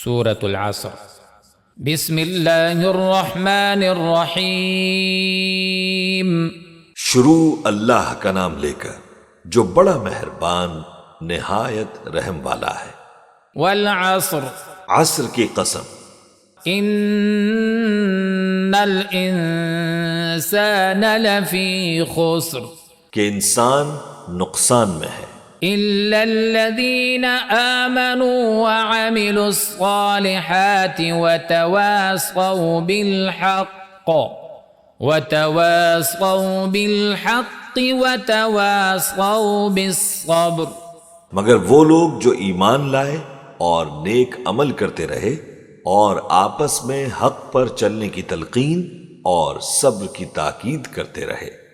سورة العصر۔ بسم اللہ الرحمن الرحیم۔ شروع اللہ کا نام لے کر جو بڑا مہربان نہایت رحم والا ہے۔ والعصر، عصر کی قسم، ان الانسان لفی خسر، کہ انسان نقصان میں ہے الا الذین آمنوا وعملوا الصالحات وتواصوا بالحق وتواصوا بالصبر، مگر وہ لوگ جو ایمان لائے اور نیک عمل کرتے رہے اور آپس میں حق پر چلنے کی تلقین اور صبر کی تاکید کرتے رہے۔